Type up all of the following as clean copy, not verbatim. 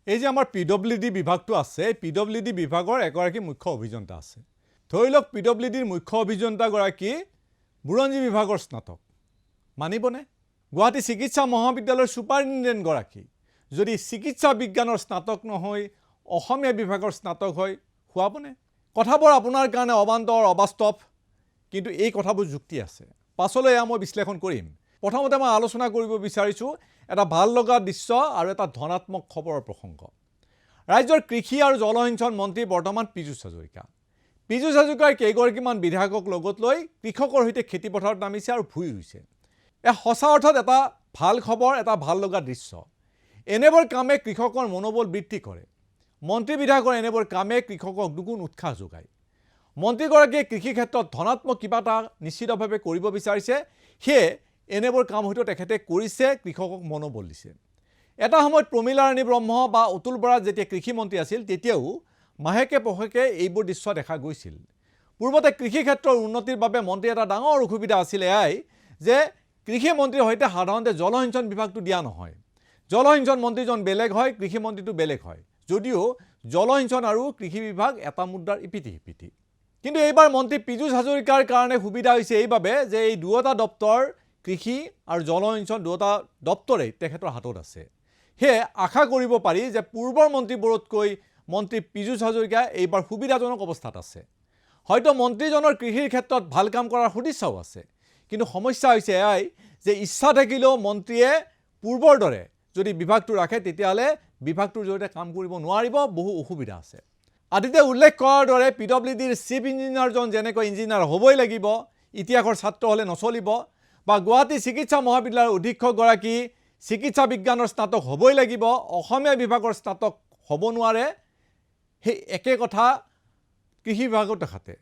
এই যে আমাৰ পিডব্লিউডি বিভাগটো আছে, পিডব্লিউডি বিভাগৰ এগৰাকী মুখ্য অভিযন্তা আছে। ধৰি লওক পিডব্লিউডিৰ মুখ্য অভিযন্তাগৰাকী বুৰঞ্জী বিভাগৰ স্নাতক, মানিবনে? গুৱাহাটী চিকিৎসা মহাবিদ্যালয়ৰ ছুপাৰিনটেণ্ডেণ্টগৰাকী যদি চিকিৎসা বিজ্ঞানৰ স্নাতক নহয় অসমীয়া বিভাগৰ স্নাতক হয়, হোৱাবনে? কথাবোৰ আপোনাৰ কাৰণে অবান্তৰ, অবাস্তৱ, কিন্তু এই কথাবোৰ যুক্তি আছে। পাছলৈ এয়া মই বিশ্লেষণ কৰিম। প্ৰথমতে মই আলোচনা কৰিব বিচাৰিছোঁ এটা ভাল লগা দৃশ্য আৰু এটা ধনাত্মক খবৰৰ প্ৰসংগ। ৰাজ্যৰ কৃষি আৰু জলসিঞ্চন মন্ত্ৰী বৰ্তমান পীযুষ হাজৰিকা। পীযুষ হাজৰিকাৰ কেইগৰাকীমান বিধায়কক লগত লৈ কৃষকৰ সৈতে খেতিপথাৰত নামিছে আৰু ভূঁই ৰুইছে। এয়া সঁচা অৰ্থত এটা ভাল খবৰ, এটা ভাল লগা দৃশ্য। এনেবোৰ কামে কৃষকৰ মনোবল বৃদ্ধি কৰে। মন্ত্ৰী বিধায়কৰ এনেবোৰ কামে কৃষকক দুগুণ উৎসাহ যোগায়। মন্ত্ৰীগৰাকীয়ে কৃষি ক্ষেত্ৰত ধনাত্মক কিবা এটা নিশ্চিতভাৱে কৰিব বিচাৰিছে, সেয়ে এনেবোৰ কাম হয়তো তেখেতে কৰিছে, কৃষকক মনোবল দিছে। এটা সময়ত প্ৰমীলাৰাণী ব্ৰহ্ম বা অতুল বৰা যেতিয়া কৃষিমন্ত্ৰী আছিল, তেতিয়াও মাহেকে পষেকে এইবোৰ দৃশ্য দেখা গৈছিল। পূৰ্বতে কৃষি ক্ষেত্ৰৰ উন্নতিৰ বাবে মন্ত্ৰী এটা ডাঙৰ অসুবিধা আছিল এয়াই যে কৃষিমন্ত্ৰীৰ সৈতে সাধাৰণতে জলসিঞ্চন বিভাগটো দিয়া নহয়। জলসিঞ্চন মন্ত্ৰীজন বেলেগ হয়, কৃষিমন্ত্ৰীটো বেলেগ হয়, যদিও জলসিঞ্চন আৰু কৃষি বিভাগ এটা মুদ্ৰাৰ ইপিঠি সিপিঠি। কিন্তু এইবাৰ মন্ত্ৰী পীযুষ হাজৰিকাৰ কাৰণে সুবিধা হৈছে এইবাবে যে এই দুয়োটা দপ্তৰ, কৃষি আৰু জলসিঞ্চন দুয়োটা দপ্তৰেই তেখেতৰ হাতত আছে। সেয়ে আশা কৰিব পাৰি যে পূৰ্বৰ মন্ত্ৰীবোৰতকৈ মন্ত্ৰী পীযুষ হাজৰিকা এইবাৰ সুবিধাজনক অৱস্থাত আছে। হয়তো মন্ত্ৰীজনৰ কৃষিৰ ক্ষেত্ৰত ভাল কাম কৰাৰ সদিচ্ছাও আছে, কিন্তু সমস্যা হৈছে এয়াই যে ইচ্ছা থাকিলেও মন্ত্ৰীয়ে পূৰ্বৰ দৰে যদি বিভাগটো ৰাখে তেতিয়াহ'লে বিভাগটোৰ জৰিয়তে কাম কৰিব নোৱাৰিব, বহু অসুবিধা আছে। আদিতে উল্লেখ কৰাৰ দৰে পিডব্লিউডিৰ চিফ ইঞ্জিনিয়াৰজন যেনেকৈ ইঞ্জিনিয়াৰ হ'বই লাগিব, ইতিহাসৰ ছাত্ৰ হ'লে নচলিব, বা গুৱাহাটী চিকিৎসা মহাবিদ্যালয়ৰ অধীক্ষকগৰাকী চিকিৎসা বিজ্ঞানৰ স্নাতক হ'বই লাগিব, অসমীয়া বিভাগৰ স্নাতক হ'ব নোৱাৰে, সেই একে কথা কৃষি বিভাগতো খাটে।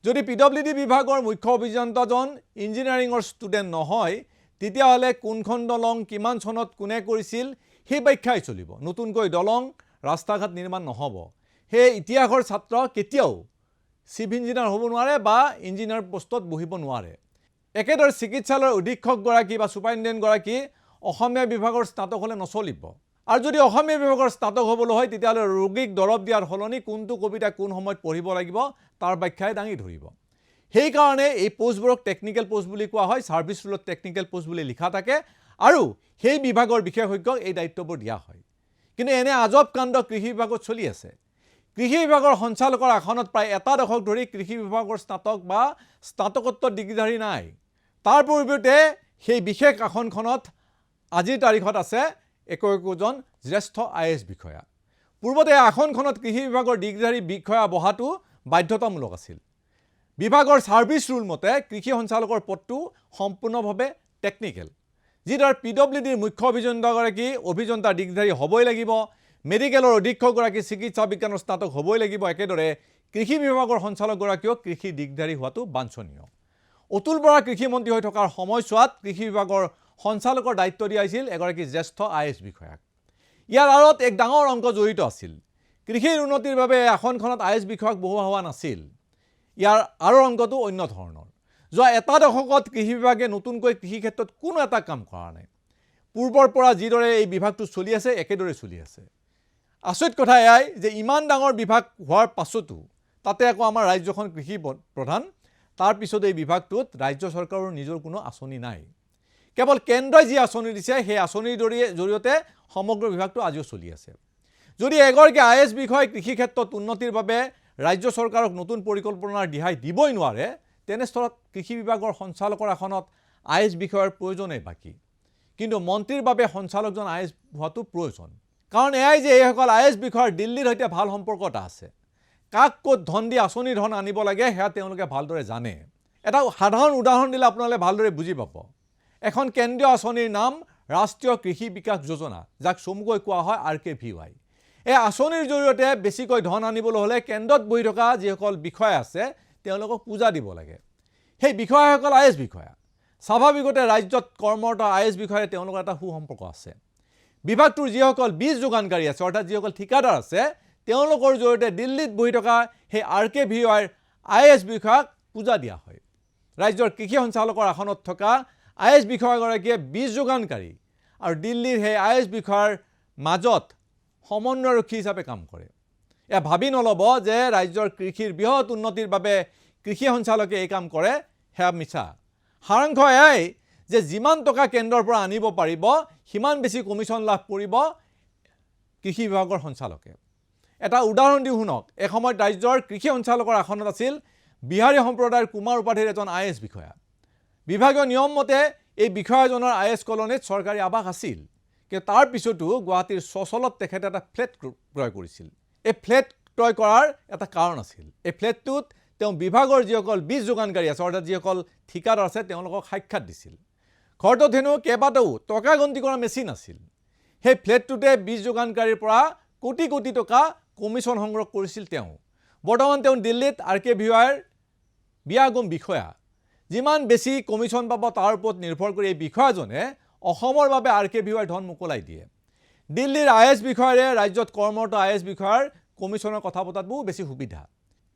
যদি পিডব্লিউডি বিভাগৰ মুখ্য অভিযন্তাজন ইঞ্জিনিয়াৰিঙৰ ষ্টুডেণ্ট নহয়, তেতিয়াহ'লে কোনখন দলং কিমান চনত কোনে কৰিছিল সেই ব্যাখ্যাই চলিব। নতুনকৈ দলং, ৰাস্তা ঘাট নিৰ্মাণ নহ'ব। সেই ইতিহাসৰ ছাত্ৰ কেতিয়াও চিফ ইঞ্জিনিয়াৰ হ'ব নোৱাৰে বা ইঞ্জিনিয়াৰ পোষ্টত বহিব নোৱাৰে। একেদৰে চিকিৎসালয়ৰ অধীক্ষকগৰাকী বা ছুপাৰিনটেণ্ডেণ্টগৰাকী অসমীয়া বিভাগৰ স্নাতক হ'লে নচলিব। আৰু যদি অসমীয়া বিভাগৰ স্নাতক হ'বলৈ হয় তেতিয়াহ'লে ৰোগীক দৰৱ দিয়াৰ সলনি কোনটো কবিতা কোন সময়ত পঢ়িব লাগিব তাৰ ব্যাখ্যাই দাঙি ধৰিব। সেইকাৰণে এই পোষ্টবোৰক টেকনিকেল পোষ্ট বুলি কোৱা হয়, ছাৰ্ভিচ ৰুলত টেকনিকেল পোষ্ট বুলি লিখা থাকে, আৰু সেই বিভাগৰ বিশেষজ্ঞক এই দায়িত্ববোৰ দিয়া হয়। কিন্তু এনে আজব কাণ্ড কৃষি বিভাগত চলি আছে। কৃষি বিভাগৰ সঞ্চালকৰ আসনত প্ৰায় এটা দশক ধৰি কৃষি বিভাগৰ স্নাতক বা স্নাতকোত্তৰ ডিগ্ৰীধাৰী নাই। তাৰ পৰিৱৰ্তে সেই বিশেষ আসনখনত আজিৰ তাৰিখত আছে একোজন জ্যেষ্ঠ IAS বিষয়া। পূৰ্বতে এই আসনখনত কৃষি বিভাগৰ ডিগ্ৰীধাৰী বিষয়া বহাটো বাধ্যতামূলক আছিল। বিভাগৰ ছাৰ্ভিচ ৰুল মতে কৃষি সঞ্চালকৰ পদটো সম্পূৰ্ণভাৱে টেকনিকেল, যিদৰে পিডব্লিউডিৰ মুখ্য অভিযন্তাগৰাকী অভিযন্তা ডিগ্ৰীধাৰী হ'বই লাগিব, মেডিকেলৰ অধীক্ষকগৰাকী চিকিৎসা বিজ্ঞানৰ স্নাতক হ'বই লাগিব, একেদৰে কৃষি বিভাগৰ সঞ্চালকগৰাকীও কৃষি ডিগ্ৰীধাৰী হোৱাটো বাঞ্ছনীয়। অতুল বৰা কৃষিমন্ত্ৰী হৈ থকাৰ সময়ছোৱাত কৃষি বিভাগৰ সঞ্চালকৰ দায়িত্ব দিয়া হৈছিল এগৰাকী জ্যেষ্ঠ IAS বিষয়াক। ইয়াৰ আঁৰত এক ডাঙৰ অংক জড়িত আছিল। কৃষিৰ উন্নতিৰ বাবে আসনখনত IAS বিষয়াক বহুৱা হোৱা নাছিল। ইয়াৰ আঁৰৰ অংকটো অন্য ধৰণৰ। যোৱা এটা দশকত কৃষি বিভাগে নতুনকৈ কৃষি ক্ষেত্ৰত কোনো এটা কাম কৰা নাই। পূৰ্বৰ পৰা যিদৰে এই বিভাগটো চলি আছে একেদৰে চলি আছে। আচৰিত কথা এয়াই যে ইমান ডাঙৰ বিভাগ হোৱাৰ পাছতো, তাতে আকৌ আমাৰ ৰাজ্যখন কৃষি প্ৰধান, তাৰ পিছত এই বিভাগটোত ৰাজ্য চৰকাৰৰ নিজৰ কোনো আঁচনি নাই। কেৱল কেন্দ্ৰই যি আঁচনি দিছে সেই আঁচনিৰ জৰিয়তে সমগ্ৰ বিভাগটো আজিও চলি আছে। যদি এগৰাকী IAS বিষয়াই কৃষি ক্ষেত্ৰত উন্নতিৰ বাবে ৰাজ্য চৰকাৰক নতুন পৰিকল্পনাৰ দিহাই দিবই নোৱাৰে, তেনেস্থলত কৃষি বিভাগৰ সঞ্চালকৰ আসনত IAS বিষয়াৰ প্ৰয়োজনেই বাকী। কিন্তু মন্ত্ৰীৰ বাবে সঞ্চালকজন IAS হোৱাটো প্ৰয়োজন। কাৰণ এয়াই যে এইসকল IAS বিষয়াৰ দিল্লীৰ সৈতে ভাল সম্পৰ্ক এটা আছে। কাক ক'ত ধন দি আঁচনিৰ ধন আনিব লাগে সেয়া তেওঁলোকে ভালদৰে জানে। এটা সাধাৰণ উদাহৰণ দিলে আপোনালোকে ভালদৰে বুজি পাব। এখন কেন্দ্ৰীয় আঁচনিৰ নাম ৰাষ্ট্ৰীয় কৃষি বিকাশ যোজনা, যাক চমুকৈ কোৱা হয় RKVY। এই আঁচনিৰ জৰিয়তে বেছিকৈ ধন আনিবলৈ হ'লে কেন্দ্ৰত বহি থকা যিসকল বিষয়া আছে তেওঁলোকক পূজা দিব লাগে। সেই বিষয়াসকল IAS বিষয়া। স্বাভাৱিকতে ৰাজ্যত কৰ্মৰত IAS বিষয়াৰে তেওঁলোকৰ এটা সুসম্পৰ্ক আছে। বিভাগটোৰ যিসকল বীজ যোগানকাৰী আছে, অৰ্থাৎ যিসকল ঠিকাদাৰ আছে, তেওঁলোকৰ জৰিয়তে দিল্লীত বহি থকা সেই RKVYৰ IAS বিষয়াক পূজা দিয়া হয়। ৰাজ্যৰ কৃষি সঞ্চালকৰ আসনত থকা IAS বিষয়াগৰাকীয়ে বীজ যোগানকাৰী আৰু দিল্লীৰ সেই IAS বিষয়াৰ মাজত সমন্বয়ৰক্ষী হিচাপে কাম কৰে। এয়া ভাবি নল'ব যে ৰাজ্যৰ কৃষিৰ বৃহৎ উন্নতিৰ বাবে কৃষি সঞ্চালকে এই কাম কৰে, সেয়া মিছা। সাৰাংশ এয়াই যে যিমান টকা কেন্দ্ৰৰ পৰা আনিব পাৰিব সিমান বেছি কমিশ্যন লাভ কৰিব কৃষি বিভাগৰ সঞ্চালকে। এটা উদাহৰণ দিওঁ শুনক। এসময়ত ৰাজ্যৰ কৃষি সঞ্চালকৰ আসনত আছিল বিহাৰী সম্প্ৰদায়ৰ কুমাৰ উপাধিৰ এজন IAS বিষয়া। বিভাগীয় নিয়ম মতে এই বিষয়াজনৰ IAS কলনীত চৰকাৰী আৱাস আছিল, কিন্তু তাৰ পিছতো গুৱাহাটীৰ চচলত তেখেতে এটা ফ্লেট ক্ৰয় কৰিছিল। এই ফ্লেট ক্ৰয় কৰাৰ এটা কাৰণ আছিল। এই ফ্লেটটোত তেওঁ বিভাগৰ যিসকল বীজ যোগানকাৰী আছে, অৰ্থাৎ যিসকল ঠিকাদাৰ আছে, তেওঁলোকক সাক্ষাৎ দিছিল। ঘৰটোত হেনো কেইবাটাও টকা গন্তি কৰা মেচিন আছিল। সেই ফ্লেটটোতে বীজ যোগানকাৰীৰ পৰা কোটি কোটি টকা কমিশ্যন সংগ্ৰহ কৰিছিল তেওঁ। বৰ্তমান তেওঁ দিল্লীত RKVY বিয়াগম বিষয়া। যিমান বেছি কমিশ্যন পাব তাৰ ওপৰত নিৰ্ভৰ কৰি এই বিষয়াজনে অসমৰ বাবে RKVY ধন মোকলাই দিয়ে। দিল্লীৰ IAS বিষয়াৰে ৰাজ্যত কৰ্মৰত IAS বিষয়াৰ কমিশ্যনৰ কথা পতাত বহু বেছি সুবিধা।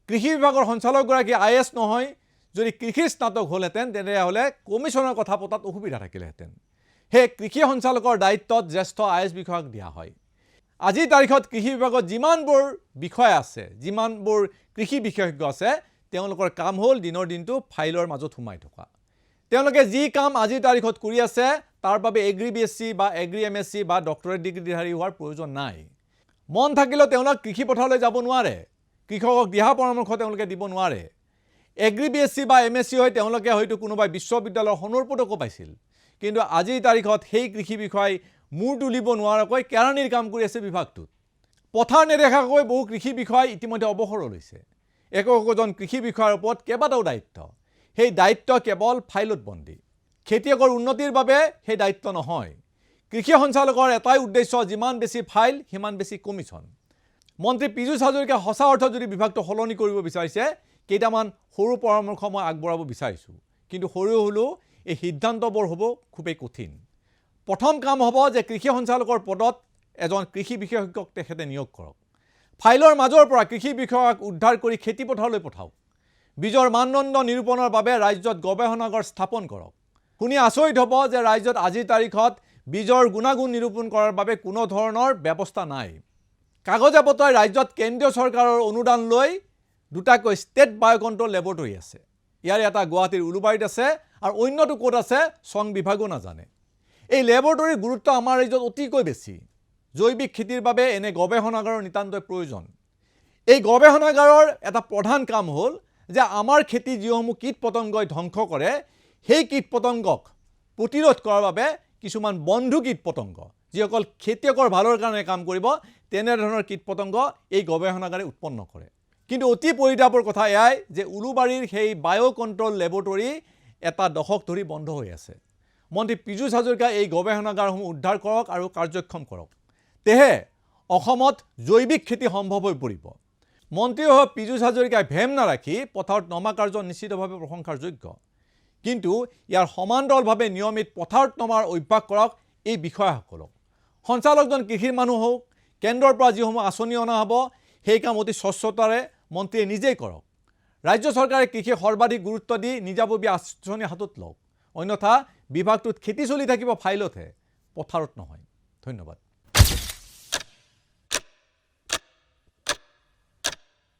কৃষি বিভাগৰ সঞ্চালকগৰাকী IAS নহয়, যদি কৃষিৰ স্নাতক হ'লহেঁতেন তেনেহ'লে কমিশ্যনৰ কথা পতাত অসুবিধা থাকিলেহেঁতেন। সেই কৃষি সঞ্চালকৰ দায়িত্বত জ্যেষ্ঠ IAS বিষয়াক দিয়া হয়। আজিৰ তাৰিখত কৃষি বিভাগত যিমানবোৰ বিষয়া আছে, যিমানবোৰ কৃষি বিশেষজ্ঞ আছে, তেওঁলোকৰ কাম হ'ল দিনৰ দিনটো ফাইলৰ মাজত সোমাই থকা। তেওঁলোকে যি কাম আজিৰ তাৰিখত কৰি আছে তাৰ বাবে এগ্ৰি BSc বা এগ্ৰি MSc বা ডক্টৰেট ডিগ্ৰীধাৰী হোৱাৰ প্ৰয়োজন নাই। মন থাকিলেও তেওঁলোক কৃষি পথাৰলৈ যাব নোৱাৰে, কৃষকক দিহা পৰামৰ্শ তেওঁলোকে দিব নোৱাৰে। এগ্ৰি BSc বা MSc হৈ তেওঁলোকে হয়তো কোনোবাই বিশ্ববিদ্যালয়ৰ সোণৰ পদকো পাইছিল, কিন্তু আজিৰ তাৰিখত সেই কৃষি বিষয়াই মূৰ তুলিব নোৱাৰাকৈ কেৰাণীৰ কাম কৰি আছে বিভাগটোত। পথাৰ নেদেখাকৈ বহু কৃষি বিষয়াই ইতিমধ্যে অৱসৰ লৈছে। একোজন কৃষি বিষয়াৰ ওপৰত কেইবাটাও দায়িত্ব। সেই দায়িত্ব কেৱল ফাইলত বন্দী। খেতিয়কৰ উন্নতিৰ বাবে সেই দায়িত্ব নহয়। কৃষি সঞ্চালকৰ এটাই উদ্দেশ্য, যিমান বেছি ফাইল সিমান বেছি কমিশ্যন। মন্ত্ৰী পীযুষ হাজৰিকাই সঁচা অৰ্থত যদি বিভাগটো সলনি কৰিব বিচাৰিছে, কেইটামান সৰু পৰামৰ্শ মই আগবঢ়াব বিচাৰিছোঁ। কিন্তু সৰু হ'লেও এই সিদ্ধান্তবোৰ হ'ব খুবেই কঠিন। প্ৰথম কাম হ'ব যে কৃষি সঞ্চালকৰ পদত এজন কৃষি বিশেষজ্ঞক তেখেতে নিয়োগ কৰক। ফাইলৰ মাজৰ পৰা কৃষি বিষয়াক উদ্ধাৰ কৰি খেতি পথাৰলৈ পঠাওক। বীজৰ মানদণ্ড নিৰূপণৰ বাবে ৰাজ্যত গৱেষণাগাৰ স্থাপন কৰক। শুনি আচৰিত হ'ব যে ৰাজ্যত আজিৰ তাৰিখত বীজৰ গুণাগুণ নিৰূপণ কৰাৰ বাবে কোনো ধৰণৰ ব্যৱস্থা নাই। কাগজে পত্ৰই ৰাজ্যত কেন্দ্ৰীয় চৰকাৰৰ অনুদান লৈ দুটাকৈ ষ্টেট বায়'কণ্ট্ৰল লেবৰেটৰী আছে। ইয়াৰে এটা গুৱাহাটীৰ উলুবাৰীত আছে আৰু অন্যটো ক'ত আছে চং বিভাগো নাজানে। এই লেবৰেটৰীৰ গুৰুত্ব আমাৰ ৰাজ্যত অতিকৈ বেছি। জৈৱিক খেতিৰ বাবে এনে গৱেষণাগাৰৰ নিতান্তই প্ৰয়োজন। এই গৱেষণাগাৰৰ এটা প্ৰধান কাম হ'ল যে আমাৰ খেতি যিসমূহ কীট পতংগই ধ্বংস কৰে, সেই কীট পতংগক প্ৰতিৰোধ কৰাৰ বাবে কিছুমান বন্ধু কীট পতংগ, যিসকল খেতিয়কৰ ভালৰ কাৰণে কাম কৰিব, তেনেধৰণৰ কীট পতংগ এই গৱেষণাগাৰে উৎপন্ন কৰে। কিন্তু অতি পৰিতাপৰ কথা এয়াই যে উলুবাৰীৰ সেই বায়'কণ্ট্ৰল লেবৰেটৰী এটা দশক ধৰি বন্ধ হৈ আছে। মন্ত্ৰী পীযুষ হাজৰিকাই এই গৱেষণাগাৰসমূহ উদ্ধাৰ কৰক আৰু কাৰ্যক্ষম কৰক। তেহে অসমত জৈৱিক খেতি সম্ভৱ হৈ পৰিব। মন্ত্ৰী হৈ পীযুষ হাজৰিকাই ভেম নাৰাখি পথাৰত নমা কাৰ্য নিশ্চিতভাৱে প্ৰশংসাৰ যোগ্য। কিন্তু ইয়াৰ সমান্তৰালভাৱে নিয়মিত পথাৰত নমাৰ অভ্যাস কৰক এই বিষয়াসকলক। সঞ্চালকজন কৃষিৰ মানুহ হওক, কেন্দ্ৰৰ পৰা যিসমূহ আঁচনি অনা হ'ব সেই কাম অতি স্বচ্ছতাৰে মন্ত্ৰীয়ে নিজেই কৰক। ৰাজ্য চৰকাৰে কৃষি সৰ্বাধিক গুৰুত্ব দি নিজাববীয়া আঁচনি হাতত লওক। অন্যথা বিভাগটোত খেতি চলি থাকিব ফাইলতহে, পথাৰত নহয়। ধন্যবাদ।